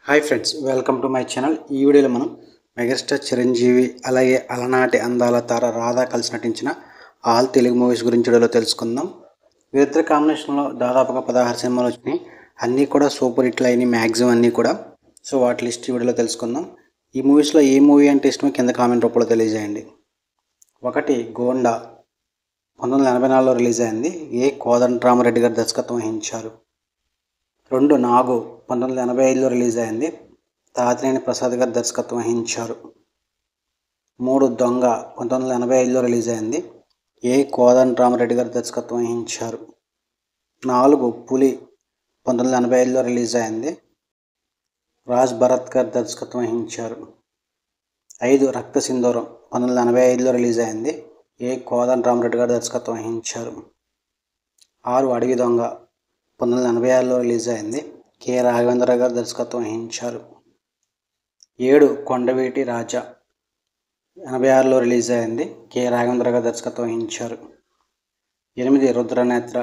Hi friends, welcome to my channel. ఈ వీడియోలో మనం మెగాస్టార్ చిరంజీవి అలాగే అలనాటి అందాల తార రాధా కలిసి నటించిన ఆల్ తెలుగు మూవీస్ గురించి వీడియోలో తెలుసుకుందాం. వీరిద్దరి కాంబినేషన్లో దాదాపుగా 16 సినిమాలు వచ్చినాయి. అన్నీ కూడా సూపర్ హిట్లు అయినాయి మ్యాక్సిమం అన్నీ కూడా. సో వాటి లిస్ట్ ఈ వీడియోలో తెలుసుకుందాం. ఈ మూవీస్లో ఏ మూవీ అంటే ఇష్టమో కింద కామెంట్ రూపంలో తెలియజేయండి. 1 గోండా 1984లో రిలీజ్ అయింది. కోదండరామరెడ్డి గారు దర్శకత్వం వహించారు. 2 నాగు 1985లో రిలీజ్ అయింది. తాతినేని ప్రసాద్ గారు దర్శకత్వం వహించారు. 3 దొంగ 1985లో రిలీజ్ అయింది. కోదండరామరెడ్డి గారు దర్శకత్వం వహించారు. 4 పులి 1985లో రిలీజ్ అయింది. రాజ్ భరత్ గారు దర్శకత్వం వహించారు. 5 రక్త సింధూరం 1985లో రిలీజ్ అయింది. కోదండరామరెడ్డి గారు దర్శకత్వం వహించారు. 6 అడవి దొంగ 1986లో రిలీజ్ అయింది. రాఘవేంద్ర గారు దర్శకత్వం వహించారు. 7 కొండవీటి రాజా 86లో రిలీజ్ అయింది. రాఘవేంద్ర గారు దర్శకత్వం వహించారు. 8 రుద్రనేత్ర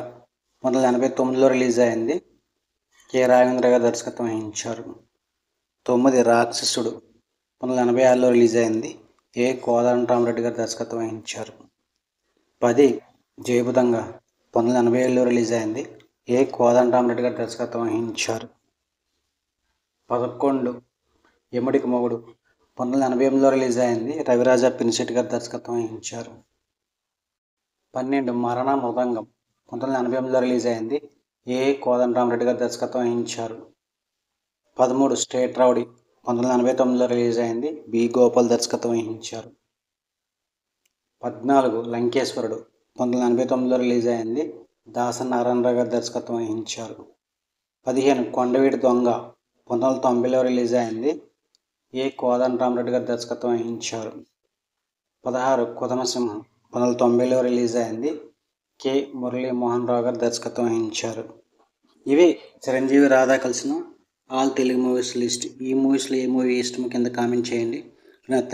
1989లో రిలీజ్ అయింది. రాఘవేంద్ర గారు దర్శకత్వం వహించారు. 9 రాక్షసుడు 1986లో రిలీజ్ అయింది. కోదండరామరెడ్డి గారు దర్శకత్వం వహించారు. 10 జయబుదంగ 1987లో రిలీజ్ అయింది. కోదండరామరెడ్డి గారు దర్శకత్వం వహించారు. 11 యముడికి మొగుడు 1988లో రిలీజ్ అయింది. రవిరాజా పినిశెట్టి గారు దర్శకత్వం వహించారు. 12 మరణ మృదంగం 1988లో రిలీజ్ అయింది. కోదండరామరెడ్డి గారు దర్శకత్వం వహించారు. 13 స్టేట్ రౌడీ 1989లో రిలీజ్ అయింది. గోపాల్ దర్శకత్వం వహించారు. 14 లంకేశ్వరుడు 1989లో రిలీజ్ అయింది. దాసరి నారాయణరావు గారు దర్శకత్వం వహించారు. 15 కొండవీటి దొంగ 1990లో రిలీజ్ అయింది. కోదండరామరెడ్డి గారు దర్శకత్వం వహించారు. 16 కొదమసింహం 1990లో రిలీజ్ అయింది. మురళీమోహన్ రావు గారు దర్శకత్వం వహించారు. ఇవి చిరంజీవి రాధా కలిసిన ఆల్ తెలుగు మూవీస్ లిస్ట్. ఈ మూవీస్లో ఏ మూవీ ఇష్టమో కింద కామెంట్ చేయండి.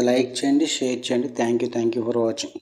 లైక్ చేయండి, షేర్ చేయండి. Thank you for watching.